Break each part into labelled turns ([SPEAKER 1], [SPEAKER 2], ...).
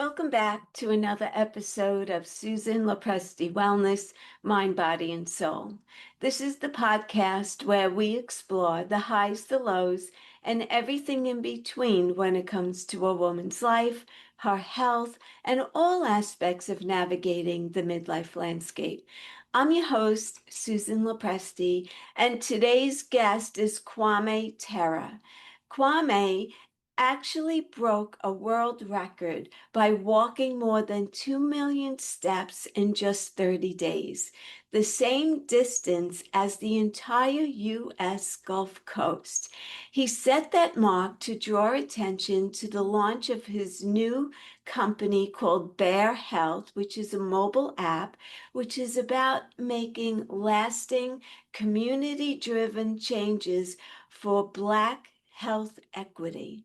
[SPEAKER 1] Welcome back to another episode of Susan LoPresti Wellness, Mind, Body, and Soul. This is the podcast where we explore the highs, the lows, and everything in between when it comes to a woman's life, her health, and all aspects of navigating the midlife landscape. I'm your host, Susan LoPresti, and today's guest is Kwame Terra. Kwame actually broke a world record by walking more than 2 million steps in just 30 days, the same distance as the entire U.S. Gulf Coast. He set that mark to draw attention to the launch of his new company called Bear Health, which is a mobile app, which is about making lasting, community-driven changes for Black health equity.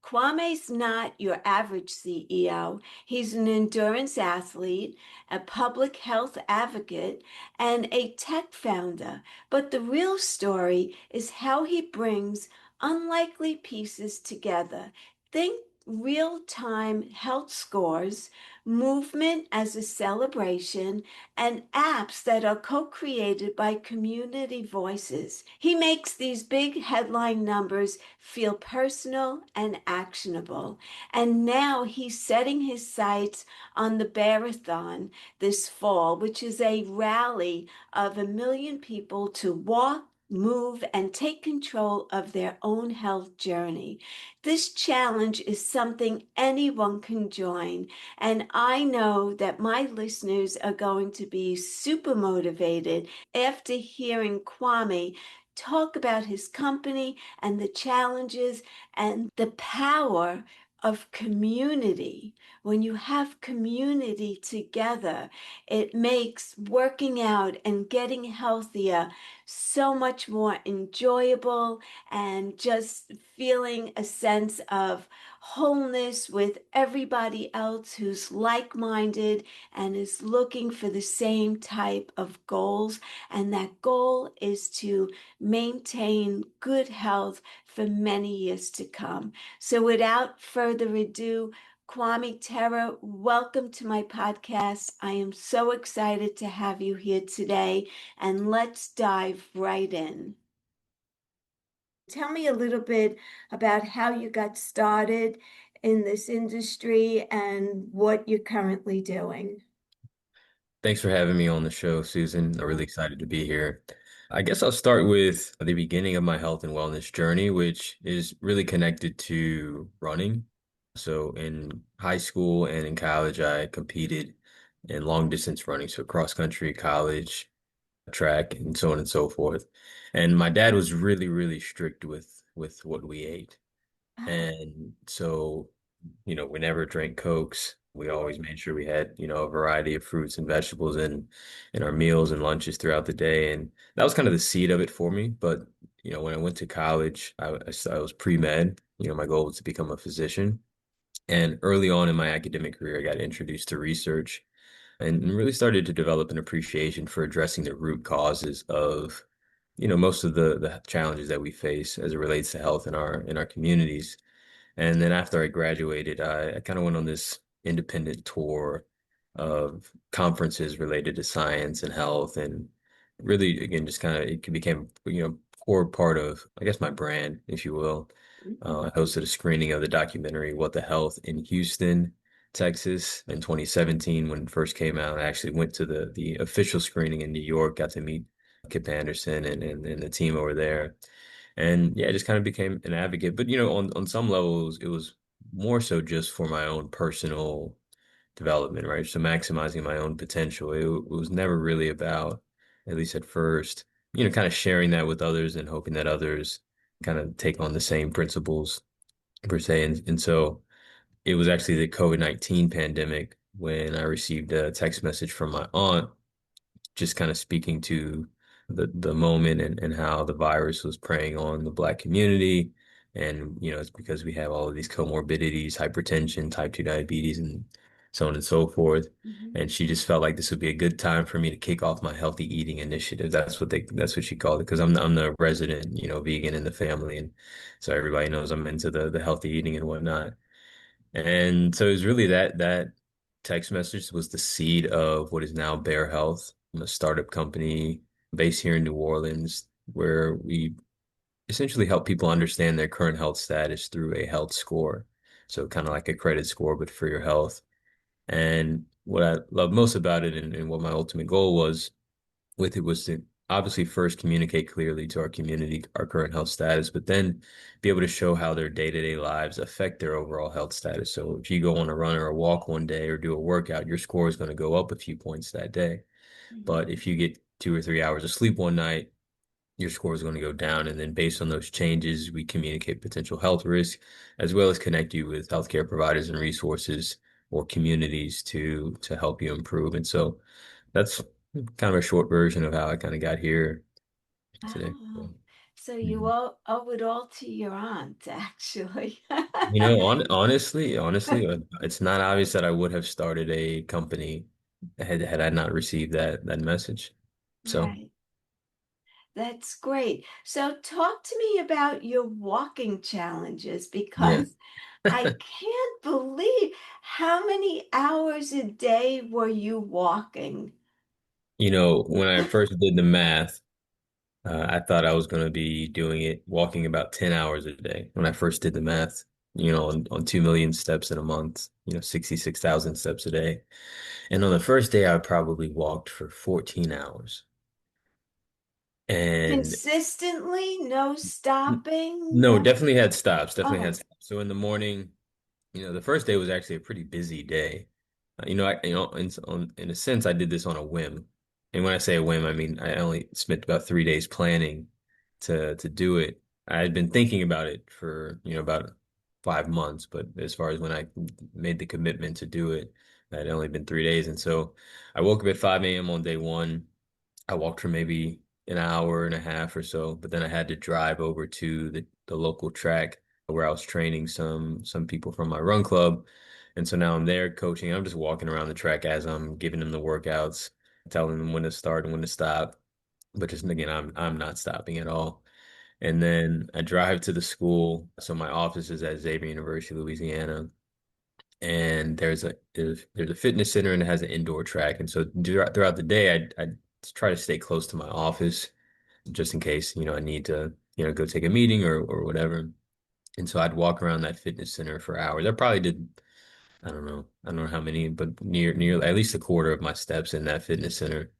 [SPEAKER 1] Kwame's not your average CEO. He's an endurance athlete, a public health advocate, and a tech founder. But the real story is how he brings unlikely pieces together. Think real-time health scores, movement as a celebration, and apps that are co-created by community voices. He makes these big headline numbers feel personal and actionable. And now he's setting his sights on the bEHRATHON this fall, which is a rally of 1 million people to walk, move, and take control of their own health journey. This challenge is something anyone can join, and I know that my listeners are going to be super motivated after hearing Kwame talk about his company and the challenges and the power of community. When you have community together, it makes working out and getting healthier so much more enjoyable and just feeling a sense of wholeness with everybody else who's like-minded and is looking for the same type of goals. And that goal is to maintain good health for many years to come. So without further ado, Kwame Terra, welcome to my podcast. I am so excited to have you here today, and let's dive right in. Tell me a little bit about how you got started in this industry and what you're currently doing.
[SPEAKER 2] Thanks for having me on the show, Susan. I'm really excited to be here. I guess I'll start with the beginning of my health and wellness journey, which is really connected to running. So in high school and in college, I competed in long distance running, so cross country, college, track, and so on and so forth. And my dad was really, really strict with what we ate.
[SPEAKER 1] Oh,
[SPEAKER 2] And so, we never drank Cokes. We always made sure we had, a variety of fruits and vegetables in our meals and lunches throughout the day. And that was kind of the seed of it for me. But, when I went to college, I was pre-med. My goal was to become a physician. And early on in my academic career, I got introduced to research and really started to develop an appreciation for addressing the root causes of, most of the challenges that we face as it relates to health in our communities. And then after I graduated, I kind of went on this independent tour of conferences related to science and health, and really, again, just kind of it became, core part of, I guess, my brand, if you will.
[SPEAKER 1] mhm.
[SPEAKER 2] I hosted a screening of the documentary What the Health in Houston, Texas in 2017 when it first came out. I actually went to the official screening in New York, got to meet Kip Anderson and the team over there. And yeah, I just kind of became an advocate. But on some levels, it was more so just for my own personal development, right? So maximizing my own potential. It was never really about, at least at first, kind of sharing that with others and hoping that others kind of take on the same principles per se. And so it was actually the COVID-19 pandemic when I received a text message from my aunt just kind of speaking to the moment and how the virus was preying on the Black community. And, it's because we have all of these comorbidities, hypertension, type 2 diabetes, and so on and so forth.
[SPEAKER 1] Mhm.
[SPEAKER 2] And she just felt like this would be a good time for me to kick off my healthy eating initiative. That's what she called it, because I'm the resident, vegan in the family. And so everybody knows I'm into the healthy eating and whatnot. And so it was really that text message was the seed of what is now Bear Health, a startup company based here in New Orleans, where we essentially help people understand their current health status through a health score. So kind of like a credit score, but for your health. And what I love most about it and what my ultimate goal was with it was to obviously first communicate clearly to our community our current health status, but then be able to show how their day-to-day lives affect their overall health status. So if you go on a run or a walk one day or do a workout, your score is going to go up a few points that day. But
[SPEAKER 1] Mhm.
[SPEAKER 2] if you get 2 or 3 hours of sleep one night, your score is going to go down. And then based on those changes, we communicate potential health risk, as well as connect you with healthcare providers and resources or communities to help you improve. And so that's kind of a short version of how I kind of got here today.
[SPEAKER 1] Oh,
[SPEAKER 2] So,
[SPEAKER 1] so you
[SPEAKER 2] mhm.
[SPEAKER 1] all owe it all to your aunt, actually.
[SPEAKER 2] Honestly, it's not obvious that I would have started a company had I not received that message. So,
[SPEAKER 1] Right. That's great. So talk to me about your walking challenges
[SPEAKER 2] yeah.
[SPEAKER 1] because I can't believe how many hours a day were you walking?
[SPEAKER 2] When I first did the math, I thought I was going to be walking about 10 hours a day when I first did the math, on 2 million steps in a month, 66,000 steps a day. And on the first day, I probably walked for 14 hours. And
[SPEAKER 1] Consistently, no stopping,
[SPEAKER 2] no,
[SPEAKER 1] no.
[SPEAKER 2] definitely had stops, definitely had
[SPEAKER 1] Oh,
[SPEAKER 2] stops. So in the morning, the first day was actually a pretty busy day. In a sense, I did this on a whim. And when I say a whim, I mean I only spent about 3 days planning to do it. I had been thinking about it for, about 5 months, but as far as when I made the commitment to do it, it had only been 3 days. And so I woke up at 5 a.m. on day one. I walked for maybe an hour and a half or so, but then I had to drive over to the local track where I was training some people from my run club. And so now I'm there coaching. I'm just walking around the track as I'm giving them the workouts, telling them when to start and when to stop. But just again, I'm not stopping at all. And then I drive to the school. So my office is at Xavier University, Louisiana. And there's a fitness center and it has an indoor track. And so throughout the day, I try to stay close to my office just in case, I need to, go take a meeting or whatever. And so I'd walk around that fitness center for hours. I probably did, I don't know how many, but near at least a quarter of my steps in that fitness center,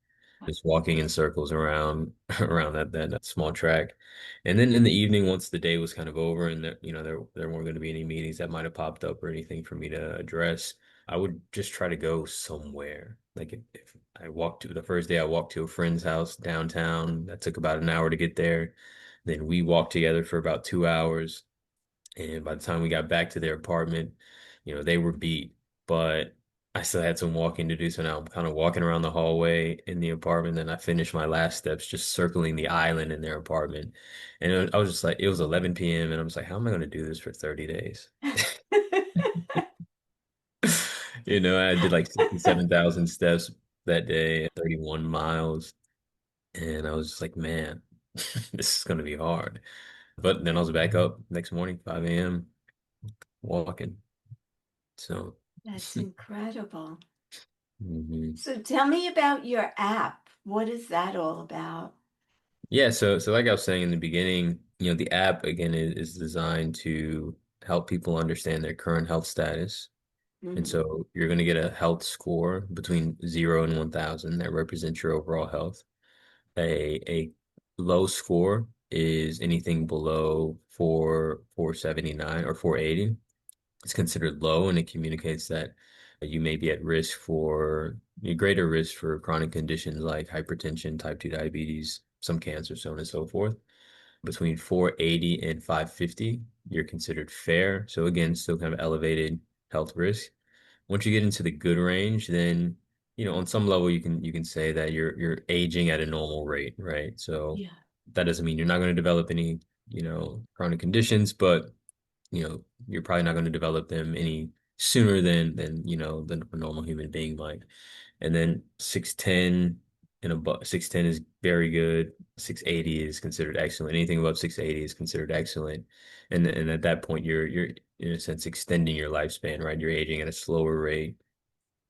[SPEAKER 2] just walking in circles around around that small track. And then in the evening, once the day was kind of over and there weren't going to be any meetings that might have popped up or anything for me to address, I would just try to go somewhere. Like if I walked to the first day, I walked to a friend's house downtown. That took about an hour to get there. Then we walked together for about 2 hours. And by the time we got back to their apartment, they were beat, but I still had some walking to do. So now I'm kind of walking around the hallway in the apartment. Then I finished my last steps just circling the island in their apartment. And I was just like, it was 11 p.m. And I was like, how am I going to do this for 30 days? I did like 67,000 steps that day, 31 miles. And I was just like, man, this is going to be hard. But then I was back up next morning, 5 a.m. walking. So,
[SPEAKER 1] that's incredible.
[SPEAKER 2] mhm.
[SPEAKER 1] So tell me about your app. What is that all about?
[SPEAKER 2] Yeah, so like I was saying in the beginning, the app again is designed to help people understand their current health status. And
[SPEAKER 1] Mhm.
[SPEAKER 2] so you're going to get a health score between 0 and 1,000 that represents your overall health. A low score is anything below 479 or 480. It's considered low and it communicates that you may be at risk for a greater risk for chronic conditions like hypertension, type 2 diabetes, some cancer, so on and so forth. Between 480 and 550, you're considered fair. So again, still kind of elevated health risk. Once you get into the good range, then on some level you can say that you're aging at a normal rate, right? So
[SPEAKER 1] Yeah.
[SPEAKER 2] that doesn't mean you're not going to develop any, chronic conditions, but you're probably not going to develop them any sooner than a normal human being might. And then 610 and above 610 is very good. 680 is considered excellent. Anything above 680 is considered excellent. And at that point in a sense, extending your lifespan, right? You're aging at a slower rate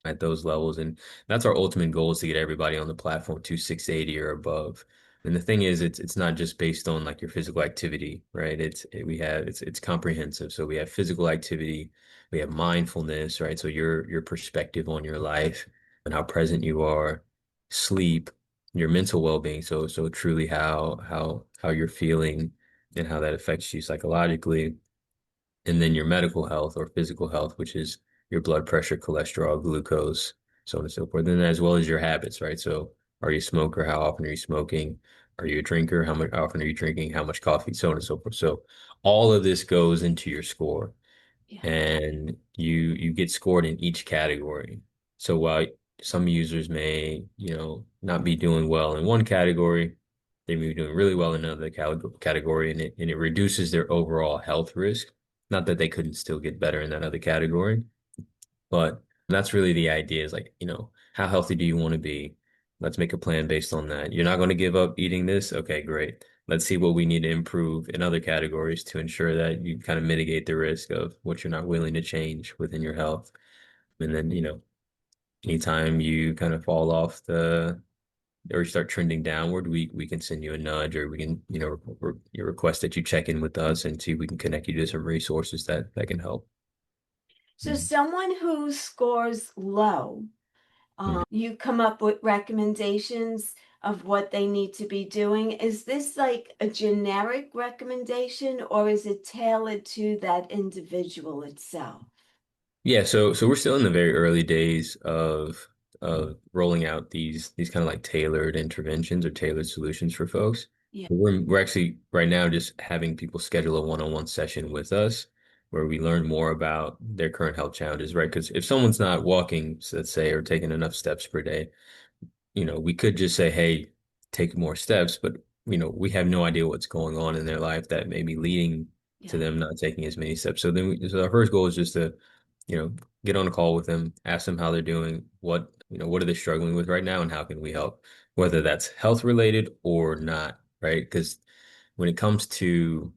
[SPEAKER 2] at those levels. And that's our ultimate goal is to get everybody on the platform to 680 or above. And the thing is, it's not just based on like your physical activity, right? It's comprehensive. So we have physical activity, we have mindfulness, right? So your perspective on your life and how present you are, sleep, your mental well-being. So truly how you're feeling and how that affects you psychologically, and then your medical health or physical health, which is your blood pressure, cholesterol, glucose, so on and so forth. And as well as your habits, right? So are you a smoker? How often are you smoking? Are you a drinker? How often are you drinking? How much coffee? So on and so forth. So all of this goes into your score,
[SPEAKER 1] Yeah.
[SPEAKER 2] and you get scored in each category. So while some users may, not be doing well in one category, they may be doing really well in another category, and it reduces their overall health risk. Not that they couldn't still get better in that other category, but that's really the idea is like, how healthy do you want to be? Let's make a plan based on that. You're not going to give up eating this? Okay, great. Let's see what we need to improve in other categories to ensure that you kind of mitigate the risk of what you're not willing to change within your health. And then, anytime you kind of fall off or you start trending downward, we can send you a nudge, or we can, you request that you check in with us and see if we can connect you to some resources that can help.
[SPEAKER 1] So someone who scores low,
[SPEAKER 2] Mhm.
[SPEAKER 1] you come up with recommendations of what they need to be doing. Is this like a generic recommendation or is it tailored to that individual itself?
[SPEAKER 2] Yeah, so we're still in the very early days of rolling out these kind of like tailored interventions or tailored solutions for folks.
[SPEAKER 1] Yeah.
[SPEAKER 2] We're actually right now just having people schedule a one-on-one session with us where we learn more about their current health challenges, right? Because if someone's not walking, so let's say, or taking enough steps per day, we could just say, hey, take more steps, but we have no idea what's going on in their life that may be leading to
[SPEAKER 1] Yeah.
[SPEAKER 2] them not taking as many steps. So our first goal is just to, you know, get on a call with them, ask them how they're doing, what are they struggling with right now, and how can we help, whether that's health related or not, right? Because when it comes to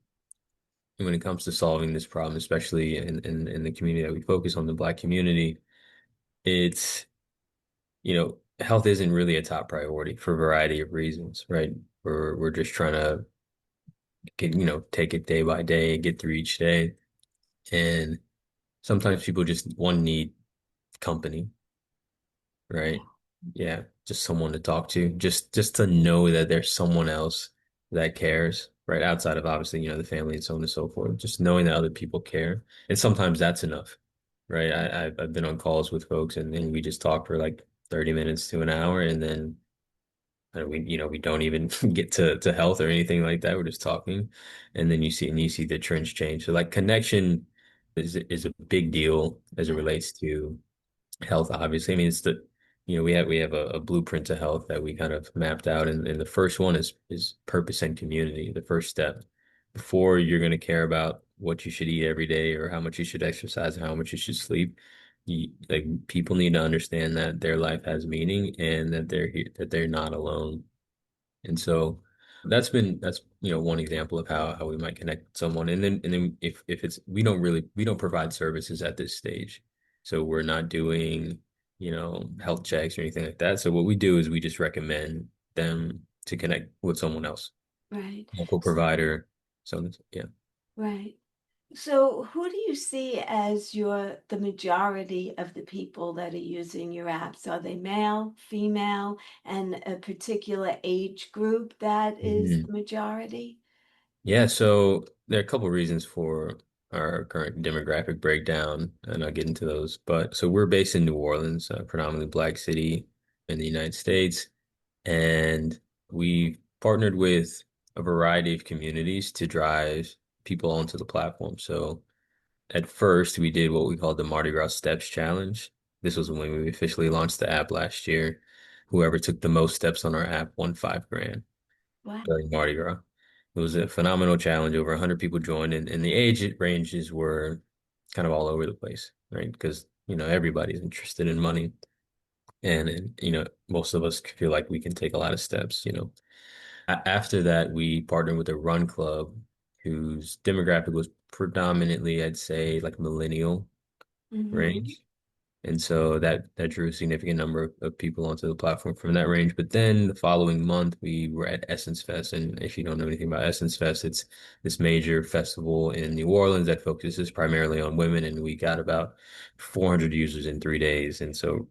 [SPEAKER 2] when it comes to solving this problem, especially in the community that we focus on, the Black community, it's health isn't really a top priority for a variety of reasons, right? We're just trying to take it day by day, get through each day. And sometimes people just one need company,
[SPEAKER 1] Yeah.
[SPEAKER 2] right? Yeah, just someone to talk to, just to know that there's someone else that cares, right? Outside of obviously, the family and so on and so forth. Just knowing that other people care. And sometimes that's enough, right? I've been on calls with folks and we just talk for like 30 minutes to an hour, and then we don't even get to health or anything like that. We're just talking, and then you see the trends change. So like connection is a big deal as it
[SPEAKER 1] Yeah.
[SPEAKER 2] relates to health. Obviously, I mean we have a blueprint to health that we kind of mapped out, and the first one is purpose and community. The first step before you're going to care about what you should eat every day or how much you should exercise or how much you should sleep. Like people need to understand that their life has meaning and that they're here, that they're not alone. And so that's one example of how we might connect with someone. And then if it's we don't provide services at this stage. So we're not doing, health checks or anything like that. So what we do is we just recommend them to connect with someone else,
[SPEAKER 1] Right.
[SPEAKER 2] local provider. So yeah.
[SPEAKER 1] Right. So who do you see as the majority of the people that are using your apps? Are they male, female, and a particular age group that is
[SPEAKER 2] Mhm.
[SPEAKER 1] the majority?
[SPEAKER 2] Yeah, so there are a couple of reasons for our current demographic breakdown, and I'll get into those. But so we're based in New Orleans, a predominantly Black city in the United States, and we partnered with a variety of communities to drive people onto the platform. So at first, we did what we called the Mardi Gras Steps Challenge. This was when we officially launched the app last year. Whoever took the most steps on our app won 5 grand
[SPEAKER 1] What?
[SPEAKER 2] during Mardi Gras. It was a phenomenal challenge. Over 100 people joined, and the age ranges were kind of all over the place, right? Because, everybody's interested in money. And most of us feel like we can take a lot of steps. After that, we partnered with a run club whose demographic was predominantly, I'd say, like millennial
[SPEAKER 1] Hmm.
[SPEAKER 2] range. And so that drew a significant number of people onto the platform from that range. But then the following month, we were at Essence Fest. And if you don't know anything about Essence Fest, it's this major festival in New Orleans that focuses primarily on women. And we got about 400 users in 3 days. And so,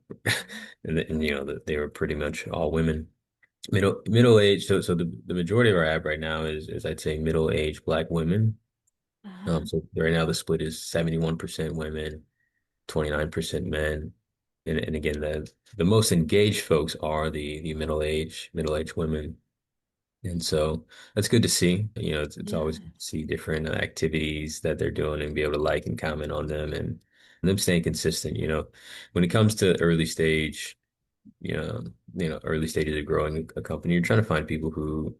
[SPEAKER 2] they were pretty much all women. Middle age. So the majority of our app right now is I'd say middle aged Black women.
[SPEAKER 1] Uh-huh.
[SPEAKER 2] So right now the split is 71% women, 29% men. And again, the most engaged folks are the middle-aged women. And so that's good to see. It's always
[SPEAKER 1] Yeah.
[SPEAKER 2] good to see different activities that they're doing and be able to like and comment on them and them staying consistent. When it comes to early stage, early stages of growing a company, you're trying to find people who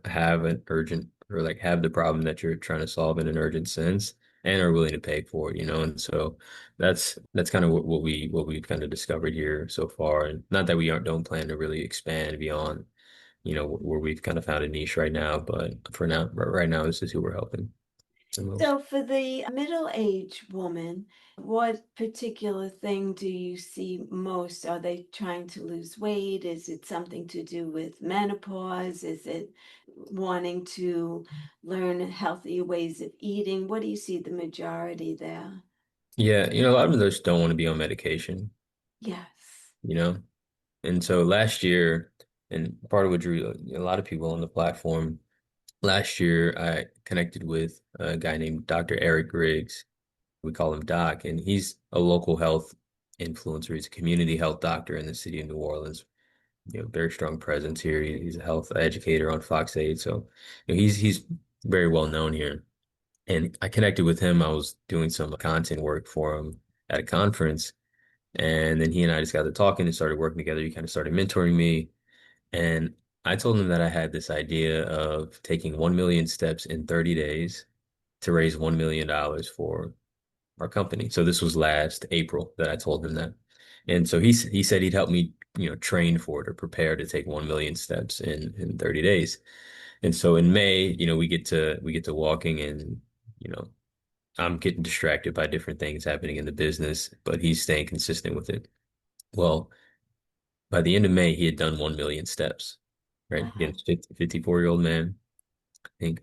[SPEAKER 2] have an urgent or like have the problem that you're trying to solve in an urgent sense and are willing to pay for it. And so that's kind of what we've kind of discovered here so far. And not that we don't plan to really expand beyond, where we've kind of found a niche right now, but for now, right now, this is who we're helping the most.
[SPEAKER 1] So for the middle-aged woman, what particular thing do you see most? Are they trying to lose weight? Is it something to do with menopause? Is it wanting to learn healthier ways of eating? What do you see the majority there?
[SPEAKER 2] Yeah, a lot of them just don't want to be on medication,
[SPEAKER 1] Yes.
[SPEAKER 2] you know? And so last year, and part of what drew a lot of people on the platform, last year I connected with a guy named Dr. Eric Griggs. We call him Doc, and he's a local health influencer. He's a community health doctor in the city of New Orleans. Very strong presence here. He's a health educator on Fox 8, so he's very well known here. And I connected with him. I was doing some content work for him at a conference, and then he and I just got to talking and started working together. He kind of started mentoring me. And I told him that I had this idea of taking 1 million steps in 30 days to raise $1 million for our company. So this was last April that I told him that. And so he said he'd help me, train for it or prepare to take 1 million steps in 30 days. And so in May, we get to walking and, I'm getting distracted by different things happening in the business, but he's staying consistent with it. Well, by the end of May, he had done 1 million steps, right?
[SPEAKER 1] Uh-huh.
[SPEAKER 2] Again, 54-year-old man, I think,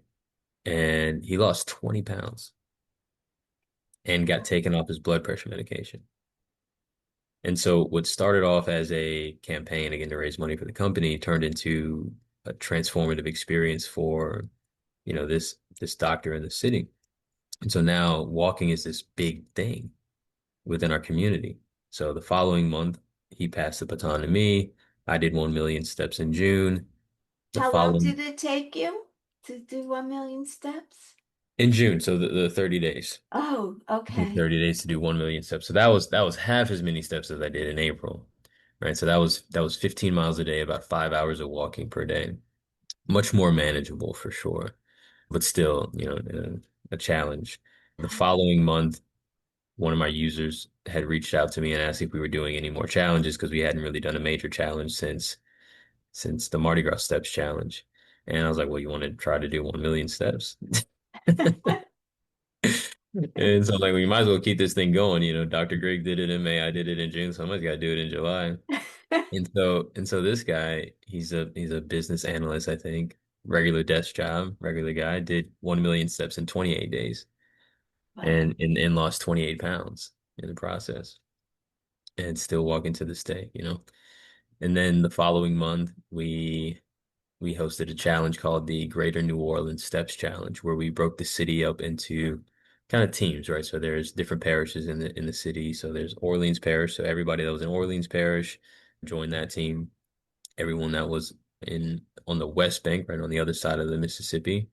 [SPEAKER 2] and he lost 20 pounds and got taken off his blood pressure medication. And so what started off as a campaign again to raise money for the company turned into a transformative experience for, this doctor in the city. And so now walking is this big thing within our community. So the following month, he passed the baton to me. I did 1 million steps in June. The
[SPEAKER 1] How long
[SPEAKER 2] following
[SPEAKER 1] did it take you to do 1 million steps?
[SPEAKER 2] in June, so the 30 days.
[SPEAKER 1] Oh,
[SPEAKER 2] It took me
[SPEAKER 1] okay.
[SPEAKER 2] 30 days to do 1 million steps. So that was half as many steps as I did in April. Right. So that was 15 miles a day, about 5 hours of walking per day. Much more manageable for sure, but still, a challenge. The following month, one of my users had reached out to me and asked if we were doing any more challenges because we hadn't really done a major challenge since the Mardi Gras Steps challenge. And I was like, well, you want to try to do 1 million steps? And so like we might as well keep this thing going. Dr. Greg did it in May, I did it in June, somebody's got to do it in July. And so this guy, he's a business analyst, I think, regular desk job, regular guy, did 1 million steps in 28 days
[SPEAKER 1] Wow.
[SPEAKER 2] and lost 28 pounds in the process and still walking to this day. And then the following month, we hosted a challenge called the Greater New Orleans Steps Challenge, where we broke the city up into kind of teams, right? So there's different parishes in the city. So there's Orleans Parish. So everybody that was in Orleans Parish joined that team. Everyone that was in on the West Bank, right on the other side of the Mississippi,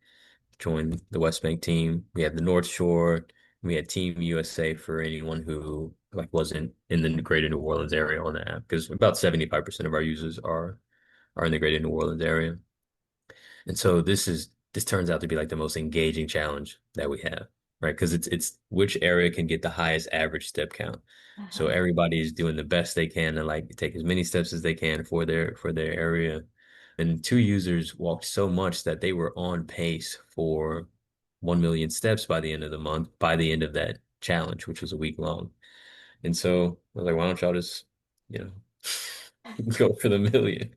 [SPEAKER 2] joined the West Bank team. We had the North Shore. We had Team USA for anyone who like wasn't in the Greater New Orleans area on the app, because about 75% of our users are in the Greater New Orleans area. And so this turns out to be like the most engaging challenge that we have, right? Because it's which area can get the highest average step count. So
[SPEAKER 1] Uh-huh.
[SPEAKER 2] everybody is doing the best they can to like take as many steps as they can for their area. And two users walked so much that they were on pace for 1 million steps by the end of the month, by the end of that challenge, which was a week long. And so I was like, why don't y'all just, you know, go for the million?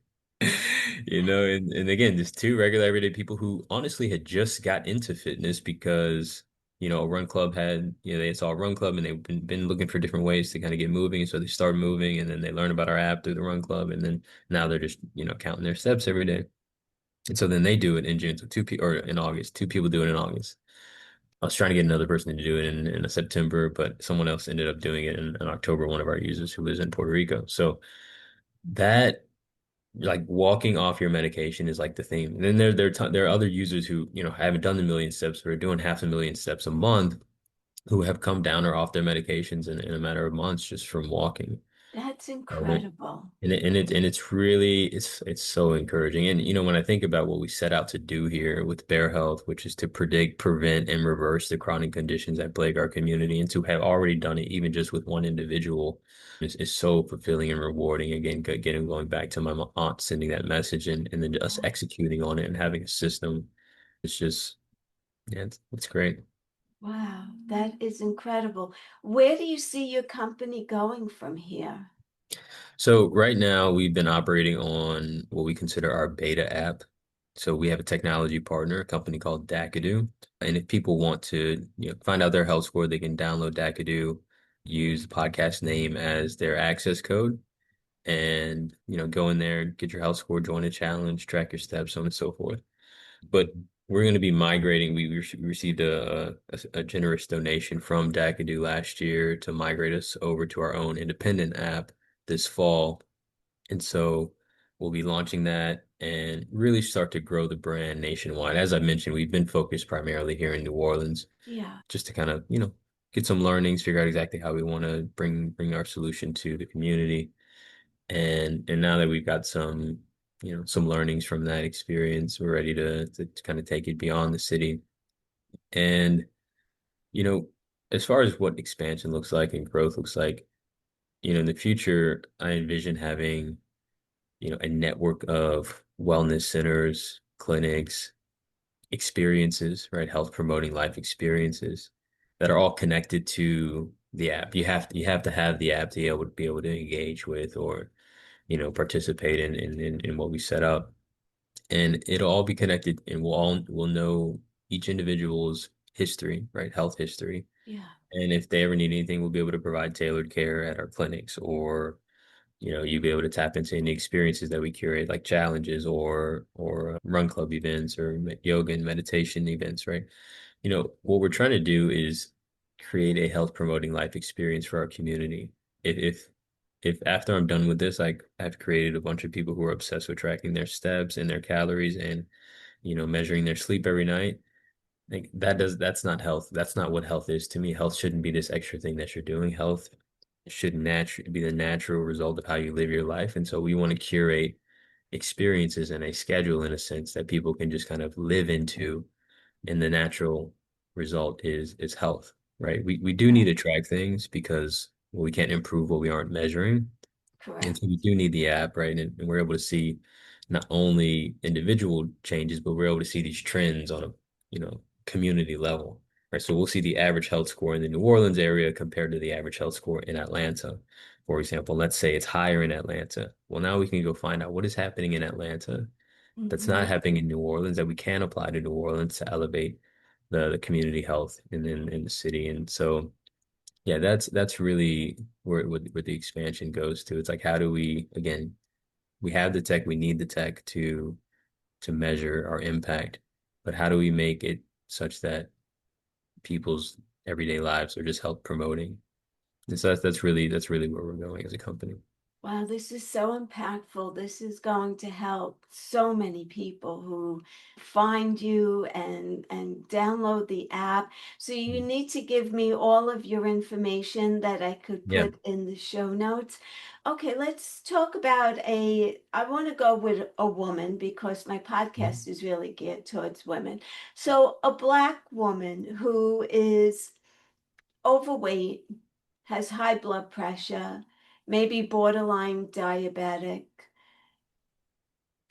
[SPEAKER 2] And again, just two regular everyday people who honestly had just got into fitness because, a run club had, they saw a run club and they've been looking for different ways to kind of get moving. And so they started moving and then they learned about our app through the run club. And then now they're just, counting their steps every day. And so then they do it in June. So two people, or in August, two people do it in August. I was trying to get another person to do it in September, but someone else ended up doing it in October, one of our users who lives in Puerto Rico. So that like walking off your medication is like the theme. And then there are other users who, haven't done the million steps or are doing half a million steps a month who have come down or off their medications in a matter of months just from walking.
[SPEAKER 1] That's
[SPEAKER 2] And it,
[SPEAKER 1] incredible.
[SPEAKER 2] and it's really it's so encouraging. And when I think about what we set out to do here with Bear Health, which is to predict, prevent, and reverse the chronic conditions that plague our community, and to have already done it even just with one individual is so fulfilling and rewarding. Again, getting going back to my aunt sending that message and then us
[SPEAKER 1] Yeah.
[SPEAKER 2] executing on it and having a system. It's just yeah, it's great.
[SPEAKER 1] Wow, that is incredible. Where do you see your company going from here?
[SPEAKER 2] So right now we've been operating on what we consider our beta app. So we have a technology partner, a company called Dakadu. And if people want to, find out their health score, they can download Dakadu, use the podcast name as their access code, and go in there, get your health score, join a challenge, track your steps, so on and so forth. But we're going to be migrating. We received a generous donation from Dakadu last year to migrate us over to our own independent app this fall. And so we'll be launching that and really start to grow the brand nationwide. As I mentioned, we've been focused primarily here in New Orleans
[SPEAKER 1] Yeah,
[SPEAKER 2] just to kind of, get some learnings, figure out exactly how we want to bring our solution to the community. And now that we've got some learnings from that experience, we're ready to kind of take it beyond the city. And, you know, as far as what expansion looks like and growth looks like, in the future, I envision having a network of wellness centers, clinics, experiences, right? Health promoting life experiences that are all connected to the app. You have to have the app to be able to engage with or, participate in what we set up. And it'll all be connected and we'll know each individual's history, right? Health history.
[SPEAKER 1] yeah,
[SPEAKER 2] And if they ever need anything, we'll be able to provide tailored care at our clinics or you'll be able to tap into any experiences that we curate, like challenges or run club events or yoga and meditation events, right? What we're trying to do is create a health promoting life experience for our community. If if after I'm done with this, I've created a bunch of people who are obsessed with tracking their steps and their calories and measuring their sleep every night. Like that's not health. That's not what health is to me. Health shouldn't be this extra thing that you're doing. Health should naturally be the natural result of how you live your life. And so we want to curate experiences and a schedule in a sense that people can just kind of live into. And the natural result is health, right? We do need
[SPEAKER 1] right,
[SPEAKER 2] to track things because we can't improve what we aren't measuring. And
[SPEAKER 1] correct.
[SPEAKER 2] so we do need the app, right? And we're able to see not only individual changes, but we're able to see these trends on a, community level, right? So we'll see the average health score in the New Orleans area compared to the average health score in Atlanta. For example, let's say it's higher in Atlanta. Well, now we can go find out what is happening in Atlanta that's
[SPEAKER 1] Hmm.
[SPEAKER 2] not happening in New Orleans that we can apply to New Orleans to elevate the community health in the city. And so yeah, that's really where the expansion goes to. It's like how do we again, we have the tech, we need the tech to measure our impact, but how do we make it such that people's everyday lives are just health promoting? And so that's really where we're going as a company.
[SPEAKER 1] Wow, this is so impactful. This is going to help so many people who find you and download the app. So you need to give me all of your information that I could
[SPEAKER 2] Yeah.
[SPEAKER 1] put in the show notes. Okay, let's talk about I want to go with a woman because my podcast is really geared towards women. So a Black woman who is overweight, has high blood pressure, maybe borderline diabetic.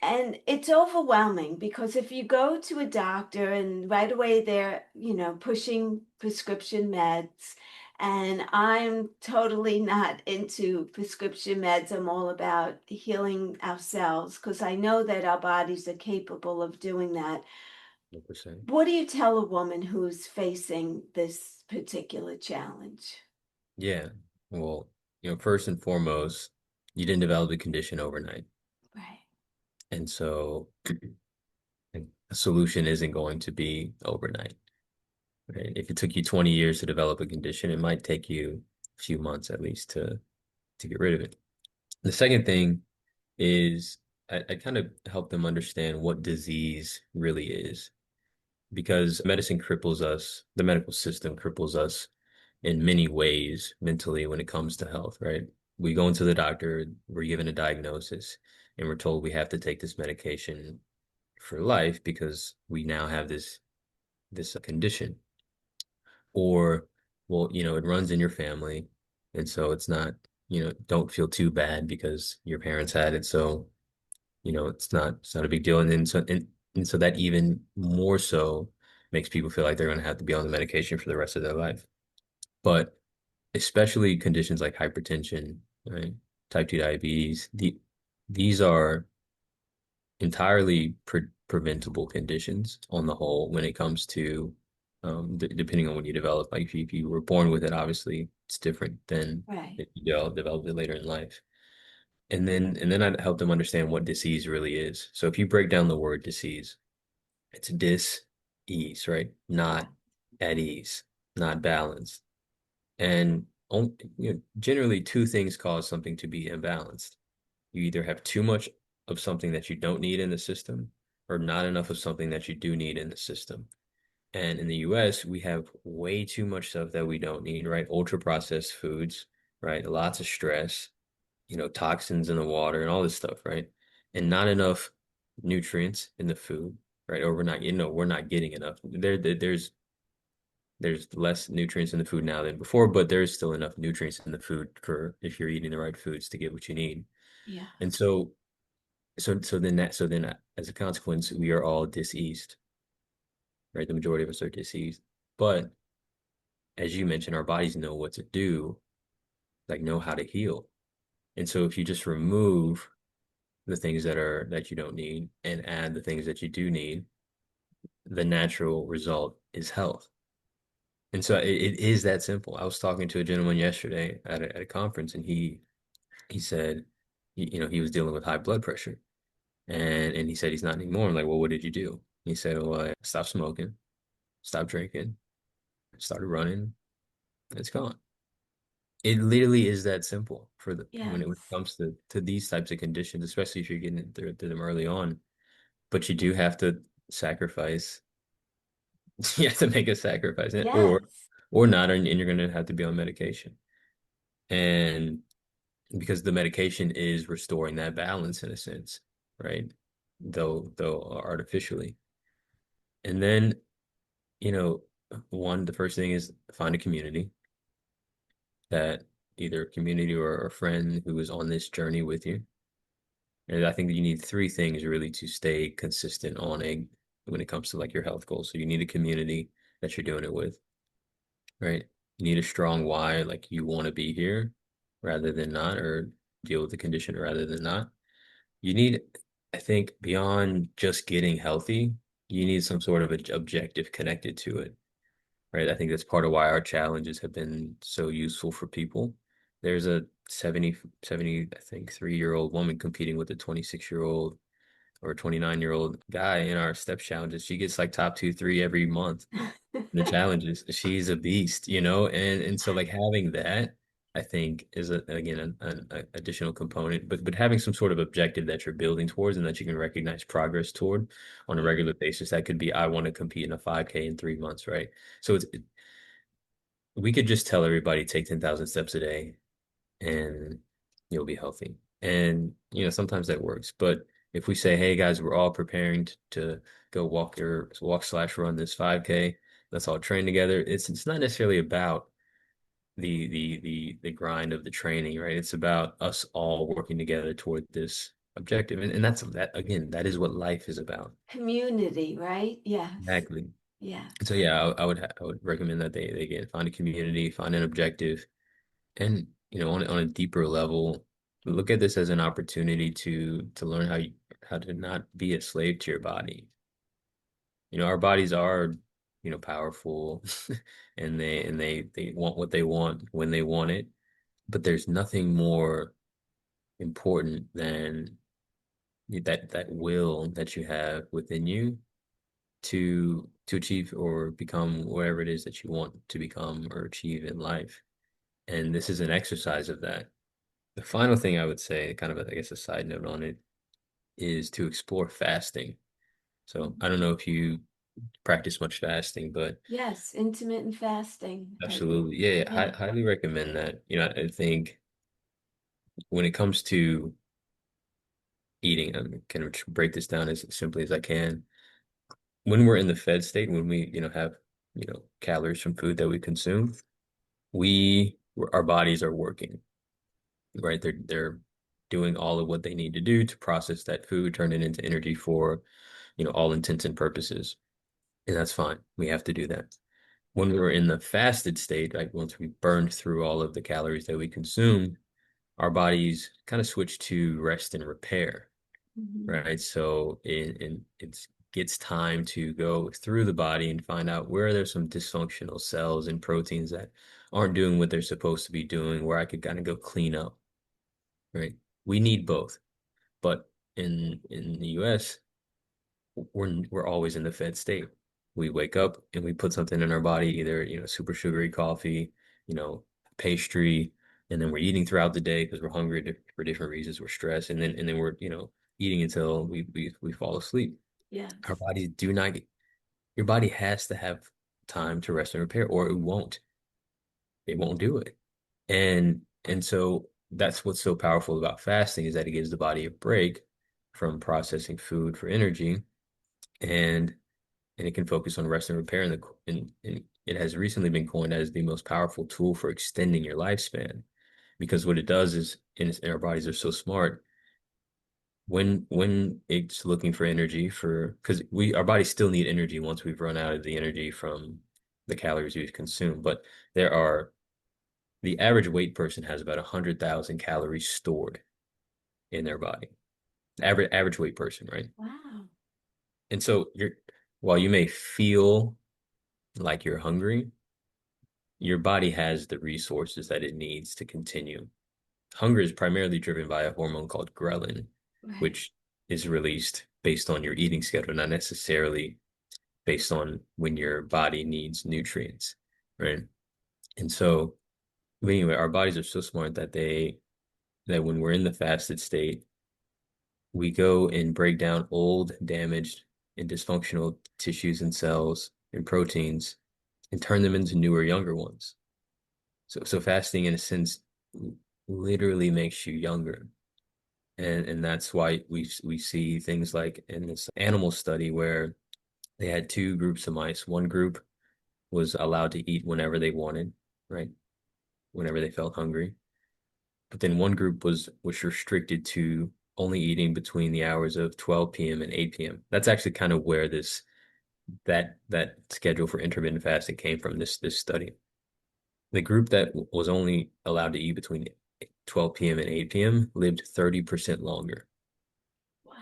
[SPEAKER 1] And it's overwhelming because if you go to a doctor and right away they're, pushing prescription meds, and I'm totally not into prescription meds. I'm all about healing ourselves because I know that our bodies are capable of doing that.
[SPEAKER 2] 100%.
[SPEAKER 1] What do you tell a woman who's facing this particular challenge?
[SPEAKER 2] Yeah. Well, first and foremost, you didn't develop the condition overnight.
[SPEAKER 1] Right,
[SPEAKER 2] And so a solution isn't going to be overnight, right? If it took you 20 years to develop a condition, it might take you a few months at least to get rid of it. The second thing is I kind of help them understand what disease really is because medicine cripples us, the medical system cripples us in many ways mentally when it comes to health, right? We go into the doctor, we're given a diagnosis, and we're told we have to take this medication for life because we now have this condition. Or, well, it runs in your family, and so it's not, don't feel too bad because your parents had it, so it's not a big deal. And so that even more so makes people feel like they're going to have to be on the medication for the rest of their life. But especially conditions like hypertension, right? Type 2 diabetes, these are entirely preventable conditions on the whole when it comes to depending on when you develop. Like if you were born with it, obviously it's different than
[SPEAKER 1] right.
[SPEAKER 2] if you develop it later in life. And then I'd help them understand what disease really is. So if you break down the word disease, it's dis-ease, right?
[SPEAKER 1] Yeah,
[SPEAKER 2] Not at ease, not balanced. And generally two things cause something to be imbalanced. You either have too much of something that you don't need in the system or not enough of something that you do need in the system. And in the US, we have way too much stuff that we don't need, right? Ultra processed foods, right? Lots of stress, toxins in the water and all this stuff, right? And not enough nutrients in the food, right? Or we're not getting enough. There's less nutrients in the food now than before, but there's still enough nutrients in the food for if you're eating the right foods to get what you need.
[SPEAKER 1] yeah,
[SPEAKER 2] And so then as a consequence, we are all diseased, right? The majority of us are diseased. But as you mentioned, our bodies know what to do, like know how to heal. And so if you just remove the things that you don't need and add the things that you do need, the natural result is health. And so it is that simple. I was talking to a gentleman yesterday at a conference, and he said, he was dealing with high blood pressure, and he said he's not anymore. I'm like, well, what did you do? He said, well, I stopped smoking, stopped drinking, started running, it's gone. It literally is that simple for the when it
[SPEAKER 1] yes,
[SPEAKER 2] comes to these types of conditions, especially if you're getting through them early on. But you do have to sacrifice. You have to make a sacrifice,
[SPEAKER 1] yes,
[SPEAKER 2] or not, and you're going to have to be on medication. And because the medication is restoring that balance in a sense, right? Though artificially. And then, you know, the first thing is find a community that either a community or a friend who is on this journey with you. And I think that you need three things really to stay consistent when it comes to like your health goals. So you need a community that you're doing it with, right? You need a strong why, like you want to be here rather than not, or deal with the condition rather than not. You need, I think, beyond just getting healthy, you need some sort of objective connected to it, right? I think that's part of why our challenges have been so useful for people. There's a 70, I think, 3-year-old woman competing with a 26-year-old or a 29-year-old guy in our step challenges. She gets like top two, three every month the challenges. She's a beast, and so like having that, I think is again an additional component, but having some sort of objective that you're building towards and that you can recognize progress toward on a
[SPEAKER 1] yeah,
[SPEAKER 2] regular basis. That could be I want to compete in a 5K in 3 months, right? So we could just tell everybody take 10,000 steps a day and you'll be healthy. And sometimes that works, but if we say, hey guys, we're all preparing to go walk/run this 5K, let's all train together. It's not necessarily about the grind of the training, right? It's about us all working together toward this objective. And that's that again, that is what life is about.
[SPEAKER 1] Community, right? Yes.
[SPEAKER 2] Exactly. So
[SPEAKER 1] Yes.
[SPEAKER 2] yeah, I would recommend that they get find a community, find an objective, and on a deeper level, look at this as an opportunity to learn how to not be a slave to your body. Our bodies are, powerful, and they want what they want when they want it, but there's nothing more important than that will that you have within you to achieve or become whatever it is that you want to become or achieve in life. And this is an exercise of that. The final thing I would say, kind of, I guess, a side note on it, is to explore fasting. So I don't know if you practice much fasting, but
[SPEAKER 1] Yes, intermittent fasting.
[SPEAKER 2] absolutely, yeah, yeah,
[SPEAKER 1] Yeah.
[SPEAKER 2] highly recommend that. I think when it comes to eating, I'm kind of break this down as simply as I can. When we're in the fed state, when we, have, calories from food that we consume, our bodies are working, right? They're doing all of what they need to do to process that food, turn it into energy for, all intents and purposes. And that's fine. We have to do that. When we're in the fasted state, like once we burned through all of the calories that we consume, our bodies kind of switch to rest and repair,
[SPEAKER 1] Mhm.
[SPEAKER 2] right? So it gets time to go through the body and find out where there's some dysfunctional cells and proteins that aren't doing what they're supposed to be doing, where I could kind of go clean up, right? We need both, but in the US, we're always in the fed state. We wake up and we put something in our body, either, super sugary coffee, you know, pastry, and then we're eating throughout the day because we're hungry for different reasons. We're stressed, and then we're, eating until we fall asleep. Our
[SPEAKER 1] Yes.
[SPEAKER 2] bodies do not get, your body has to have time to rest and repair, or it won't do it. And so that's what's so powerful about fasting is that it gives the body a break from processing food for energy, and it can focus on rest and repair. And it has recently been coined as the most powerful tool for extending your lifespan, because what it does is, and our bodies are so smart, when it's looking for energy because our bodies still need energy once we've run out of the energy from the calories we've consumed. But the average weight person has about 100,000 calories stored in their body. Average weight person, right?
[SPEAKER 1] Wow.
[SPEAKER 2] And so while you may feel like you're hungry, your body has the resources that it needs to continue. Hunger is primarily driven by a hormone called ghrelin,
[SPEAKER 1] Right.
[SPEAKER 2] which is released based on your eating schedule, not necessarily based on when your body needs nutrients, right? And so, but anyway, our bodies are so smart that when we're in the fasted state, we go and break down old, damaged, and dysfunctional tissues and cells and proteins and turn them into newer, younger ones. So fasting, in a sense, literally makes you younger. And that's why we see things like in this animal study where they had two groups of mice. One group was allowed to eat whenever they wanted, right? Whenever they felt hungry. But then one group was restricted to only eating between the hours of 12 p.m. and 8 p.m. That's actually kind of where that schedule for intermittent fasting came from, this study. The group that was only allowed to eat between 12 p.m. and 8 p.m. lived 30% longer.
[SPEAKER 1] Wow.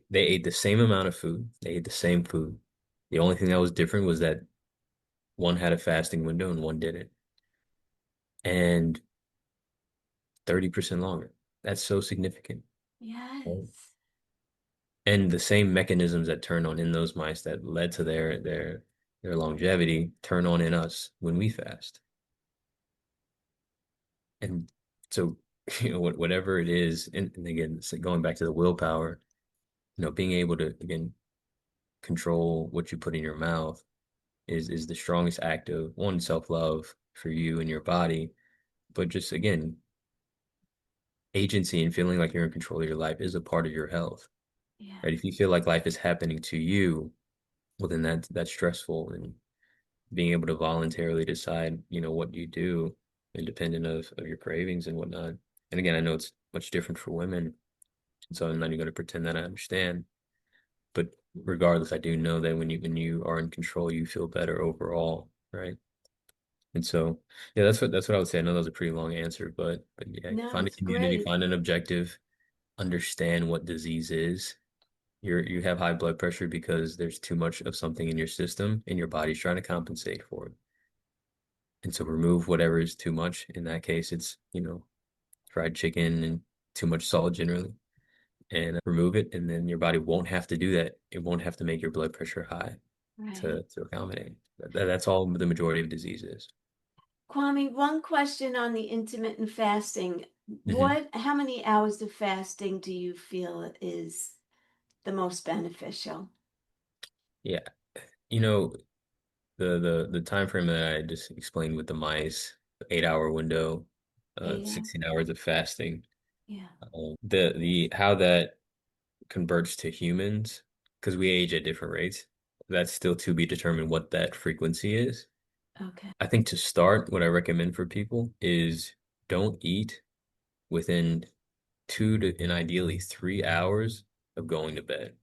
[SPEAKER 2] They ate the same amount of food. They ate the same food. The only thing that was different was that one had a fasting window and one didn't. And 30% longer. That's so significant. Right?
[SPEAKER 1] Yes.
[SPEAKER 2] And the same mechanisms that turn on in those mice that led to their longevity turn on in us when we fast. And so, whatever it is, and again, going back to the willpower, being able to, again, control what you put in your mouth is the strongest act of, one, self-love for you and your body, but just, again, agency and feeling like you're in control of your life is a part of your health,
[SPEAKER 1] Yeah.
[SPEAKER 2] right? If you feel like life is happening to you, well, then that's stressful. And being able to voluntarily decide, what you do, independent of your cravings and whatnot. And again, I know it's much different for women, So I'm not even going to pretend that I understand. But regardless, I do know that when you are in control, you feel better overall, right? And so, yeah, that's what I would say. I know that was a pretty long answer, but yeah,
[SPEAKER 1] No,
[SPEAKER 2] find a
[SPEAKER 1] it's
[SPEAKER 2] community,
[SPEAKER 1] great.
[SPEAKER 2] find an objective, understand what disease is. You have high blood pressure because there's too much of something in your system, and your body's trying to compensate for it. And so remove whatever is too much. In that case, it's, fried chicken and too much salt generally, and remove it, and then your body won't have to do that. It won't have to make your blood pressure high
[SPEAKER 1] Right.
[SPEAKER 2] to accommodate. That's all the majority of disease is.
[SPEAKER 1] Kwame, one question on the intermittent fasting.
[SPEAKER 2] Hmm.
[SPEAKER 1] How many hours of fasting do you feel is the most beneficial?
[SPEAKER 2] Yeah, you know, the time frame that I just explained with the mice, 8 hour window,
[SPEAKER 1] Yeah.
[SPEAKER 2] 16 hours of fasting.
[SPEAKER 1] Yeah.
[SPEAKER 2] The how that converts to humans, because we age at different rates, that's still to be determined what that frequency is.
[SPEAKER 1] Okay.
[SPEAKER 2] I think to start, what I recommend for people is don't eat within 2 to and ideally 3 hours of going to bed,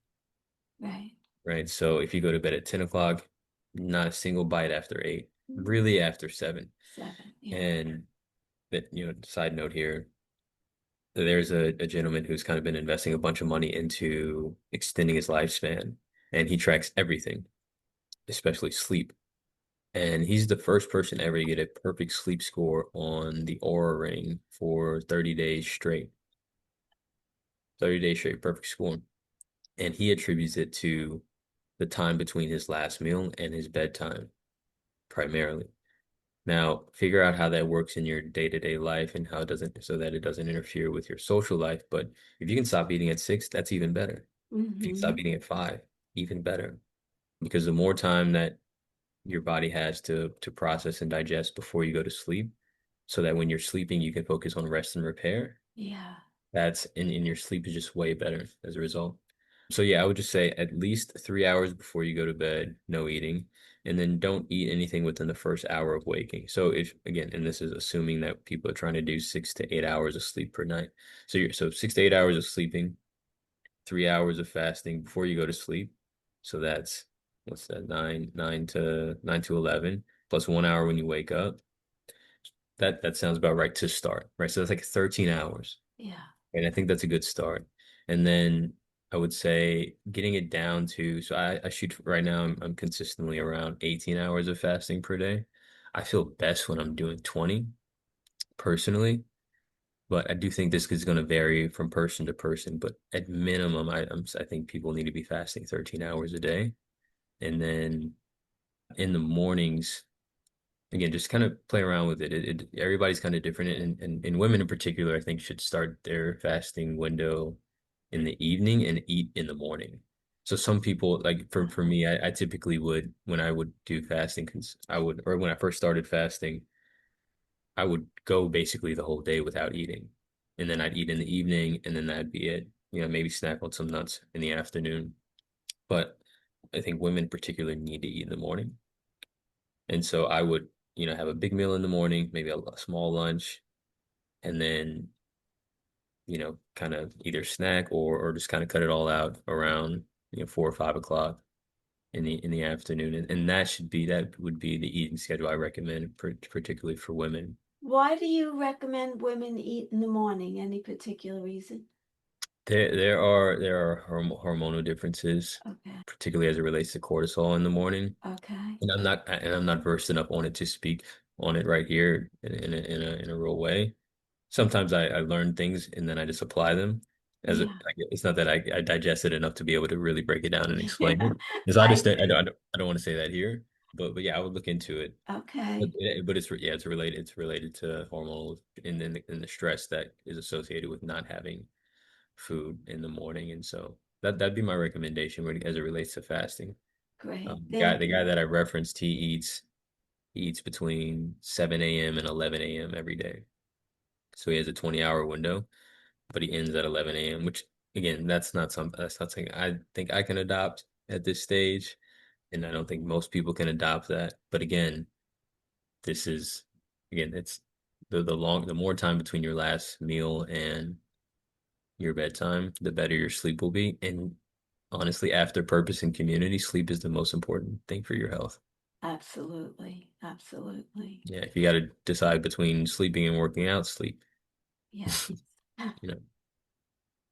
[SPEAKER 1] Right.
[SPEAKER 2] right? So if you go to bed at 10 o'clock, not a single bite after 8,
[SPEAKER 1] Mm,
[SPEAKER 2] really after 7.
[SPEAKER 1] 7. Yeah.
[SPEAKER 2] And that, side note here, there's a gentleman who's kind of been investing a bunch of money into extending his lifespan, and he tracks everything, especially sleep. And he's the first person ever to get a perfect sleep score on the Aura Ring for 30 days straight. 30 days straight, perfect score. And he attributes it to the time between his last meal and his bedtime, primarily. Now, figure out how that works in your day-to-day life and how it doesn't, so that it doesn't interfere with your social life. But if you can stop eating at 6, that's even better. If you can
[SPEAKER 1] Mm-hmm.
[SPEAKER 2] stop eating at 5, even better. Because the more time that your body has to process and digest before you go to sleep, so that when you're sleeping, you can focus on rest and repair.
[SPEAKER 1] Yeah.
[SPEAKER 2] That's in your sleep is just way better as a result. So yeah, I would just say at least 3 hours before you go to bed, no eating, and then don't eat anything within the first hour of waking. So if again, and this is assuming that people are trying to do 6 to 8 hours of sleep per night. So 6 to 8 hours of sleeping, 3 hours of fasting before you go to sleep. So that's what's that, nine to 11, plus 1 hour when you wake up. That sounds about right to start, right? So that's like 13 hours.
[SPEAKER 1] Yeah.
[SPEAKER 2] And I think that's a good start. And then I would say getting it down to, so I shoot right now, I'm consistently around 18 hours of fasting per day. I feel best when I'm doing 20 personally, but I do think this is going to vary from person to person. But at minimum, I think people need to be fasting 13 hours a day. And then in the mornings, again, just kind of play around with it. Everybody's kind of different, and women in particular, I think, should start their fasting window in the evening and eat in the morning. So some people, like for me, I typically would when I would do fasting, I would, or when I first started fasting, I would go basically the whole day without eating, and then I'd eat in the evening, and then that'd be it. Maybe snack on some nuts in the afternoon. But I think women in particular need to eat in the morning. And so I would, have a big meal in the morning, maybe a small lunch, and then, kind of either snack or just kind of cut it all out around, 4 or 5 o'clock in the afternoon. And that would be the eating schedule I recommend, particularly for women.
[SPEAKER 1] Why do you recommend women eat in the morning? Any particular reason?
[SPEAKER 2] There are hormonal differences,
[SPEAKER 1] Okay.
[SPEAKER 2] particularly as it relates to cortisol in the morning.
[SPEAKER 1] Okay.
[SPEAKER 2] And I'm not versed enough on it to speak on it right here in a real way. Sometimes I learn things and then I just apply them
[SPEAKER 1] Yeah.
[SPEAKER 2] it's not that I digest it enough to be able to really break it down and explain
[SPEAKER 1] Yeah.
[SPEAKER 2] it. Because I
[SPEAKER 1] I
[SPEAKER 2] understand,
[SPEAKER 1] see.
[SPEAKER 2] I don't want to say that here, but yeah, I would look into it. But
[SPEAKER 1] Okay.
[SPEAKER 2] yeah, it's related to hormones and the stress that is associated with not having food in the morning. And so that'd be my recommendation as it relates to fasting.
[SPEAKER 1] Great.
[SPEAKER 2] The guy
[SPEAKER 1] Thank
[SPEAKER 2] the
[SPEAKER 1] you.
[SPEAKER 2] guy that I referenced, he eats between 7 a.m. and 11 a.m. every day. So he has a 20-hour window, but he ends at 11 a.m., which again, that's not something I think I can adopt at this stage. And I don't think most people can adopt that. But again, this is again, it's the more time between your last meal and your bedtime, the better your sleep will be. And honestly, after purpose and community, sleep is the most important thing for your health.
[SPEAKER 1] Absolutely. Absolutely.
[SPEAKER 2] Yeah, if you got to decide between sleeping and working out, sleep.
[SPEAKER 1] Yes.
[SPEAKER 2] You know,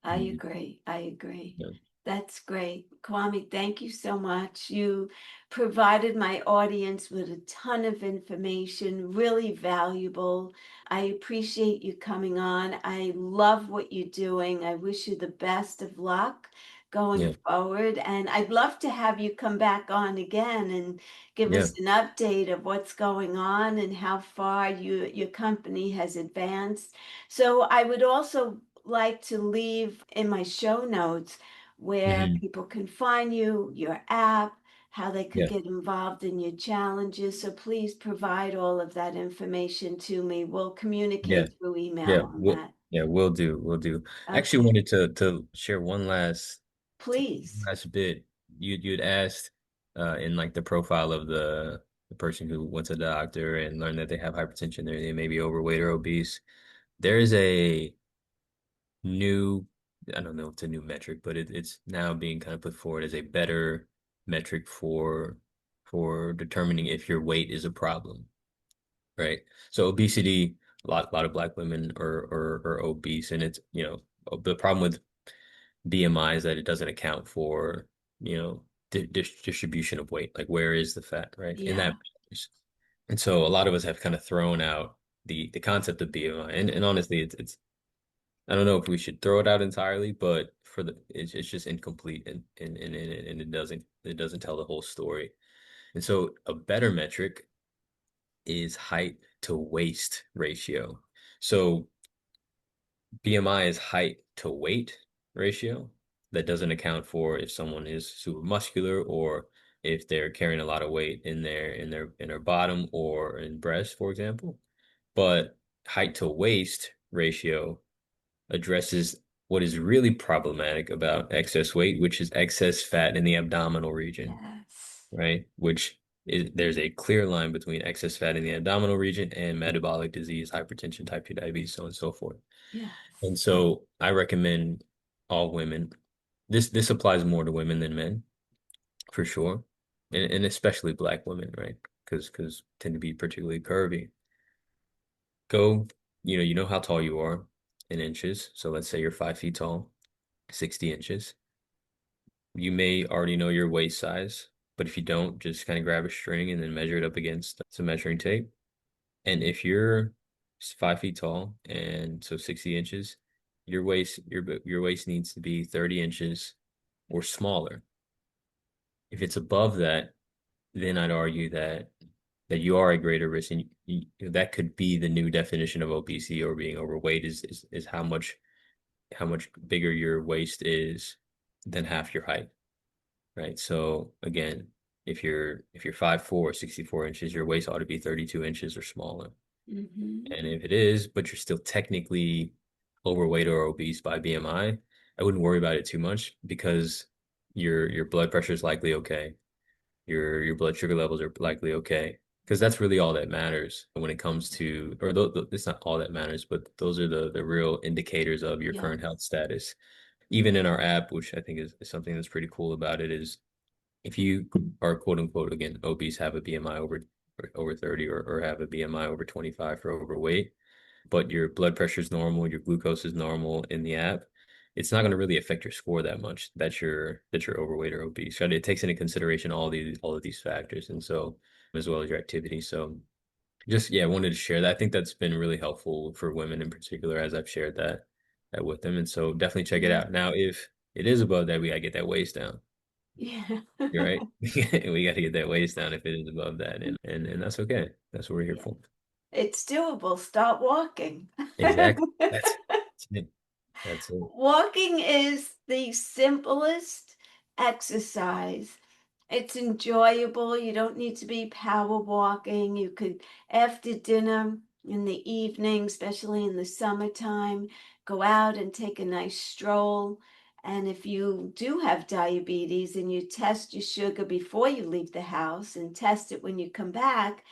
[SPEAKER 1] I
[SPEAKER 2] you,
[SPEAKER 1] agree. I agree.
[SPEAKER 2] you know,
[SPEAKER 1] That's great. Kwame, thank you so much. You provided my audience with a ton of information, really valuable. I appreciate you coming on. I love what you're doing. I wish you the best of luck going
[SPEAKER 2] yeah,
[SPEAKER 1] forward. And I'd love to have you come back on again and give
[SPEAKER 2] yeah,
[SPEAKER 1] us an update of what's going on and how far your company has advanced. So I would also like to leave in my show notes where
[SPEAKER 2] hmm
[SPEAKER 1] people can find you, your app, how they could
[SPEAKER 2] yeah,
[SPEAKER 1] get involved in your challenges. So please provide all of that information to me. We'll
[SPEAKER 2] yeah,
[SPEAKER 1] communicate through email
[SPEAKER 2] yeah.
[SPEAKER 1] on
[SPEAKER 2] We'll,
[SPEAKER 1] that.
[SPEAKER 2] yeah, we'll do, we'll do. I actually
[SPEAKER 1] Okay,
[SPEAKER 2] wanted to share
[SPEAKER 1] please.
[SPEAKER 2] last bit. You'd asked in like the profile of the person who went to the doctor and learned that they have hypertension, they may be overweight or obese. There is a new, I don't know if it's a new metric, but it's now being kind of put forward as a better metric for determining if your weight is a problem, right? So obesity, a lot of Black women are obese, and it's, the problem with BMI is that it doesn't account for, distribution of weight, like where is the fat, right? And that
[SPEAKER 1] Yeah,
[SPEAKER 2] matters. And so a lot of us have kind of thrown out the concept of BMI, and honestly, it's I don't know if we should throw it out entirely, but it's just incomplete, and it doesn't tell the whole story. And so a better metric is height to waist ratio. So BMI is height to weight ratio. That doesn't account for if someone is super muscular or if they're carrying a lot of weight in their bottom or in breast, for example. But height to waist ratio addresses what is really problematic about excess weight, which is excess fat in the abdominal region,
[SPEAKER 1] yes,
[SPEAKER 2] right? There's a clear line between excess fat in the abdominal region and metabolic disease, hypertension, type 2 diabetes, so on and so forth.
[SPEAKER 1] yes,
[SPEAKER 2] And so I recommend all women. This applies more to women than men, for sure. And especially Black women, right? Because tend to be particularly curvy. Go, you know how tall you are in inches. So let's say you're 5 feet tall, 60 inches. You may already know your waist size, but if you don't, just kind of grab a string and then measure it up against some measuring tape. And if you're 5 feet tall and so 60 inches, your waist needs to be 30 inches or smaller. If it's above that, then I'd argue that you are at greater risk, and that could be the new definition of obesity or being overweight is how much bigger your waist is than half your height, right? So again, if you're 5'4", 64 inches, your waist ought to be 32 inches or smaller.
[SPEAKER 1] hmm,
[SPEAKER 2] And if it is, but you're still technically overweight or obese by BMI, I wouldn't worry about it too much because your blood pressure is likely okay. Your blood sugar levels are likely okay. Because that's really all that matters when it comes to, or it's not all that matters, but those are the real indicators of your
[SPEAKER 1] yeah,
[SPEAKER 2] current health status. Even in our app, which I think is something that's pretty cool about it, is if you are quote unquote again obese, have a BMI over 30 or have a BMI over 25 for overweight, but your blood pressure is normal, your glucose is normal in the app, it's not going to really affect your score that much that you're overweight or obese. Right? It takes into consideration all of these factors, and so as well as your activity. So just yeah, I wanted to share that. I think that's been really helpful for women in particular, as I've shared that with them. And so definitely check it
[SPEAKER 1] yeah,
[SPEAKER 2] out. Now, if it is above that, we gotta get that waist down.
[SPEAKER 1] yeah,
[SPEAKER 2] You're right. We got to get that waist down if it is above that, and that's okay. That's what we're here
[SPEAKER 1] yeah.
[SPEAKER 2] for.
[SPEAKER 1] It's doable. Start walking.
[SPEAKER 2] Exactly. That's it. That's it.
[SPEAKER 1] Walking is the simplest exercise. It's enjoyable. You don't need to be power walking. You could, after dinner in the evening, especially in the summertime, go out and take a nice stroll. And if you do have diabetes and you test your sugar before you leave the house and test it when you come back,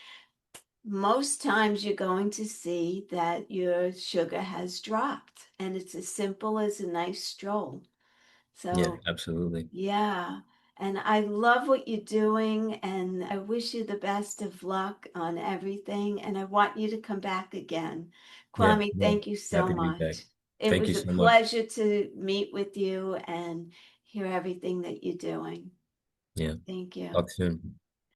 [SPEAKER 1] most times you're going to see that your sugar has dropped, and it's as simple as a nice stroll.
[SPEAKER 2] Yeah,
[SPEAKER 1] So,
[SPEAKER 2] absolutely.
[SPEAKER 1] yeah. And I love what you're doing, and I wish you the best of luck on everything. And I want you to come back again.
[SPEAKER 2] Yeah,
[SPEAKER 1] Kwame,
[SPEAKER 2] yeah.
[SPEAKER 1] thank you so
[SPEAKER 2] Happy to be back.
[SPEAKER 1] much. It
[SPEAKER 2] Thank you
[SPEAKER 1] was a
[SPEAKER 2] so much.
[SPEAKER 1] pleasure to meet with you and hear everything that you're doing.
[SPEAKER 2] Yeah.
[SPEAKER 1] Thank you.
[SPEAKER 2] Talk soon.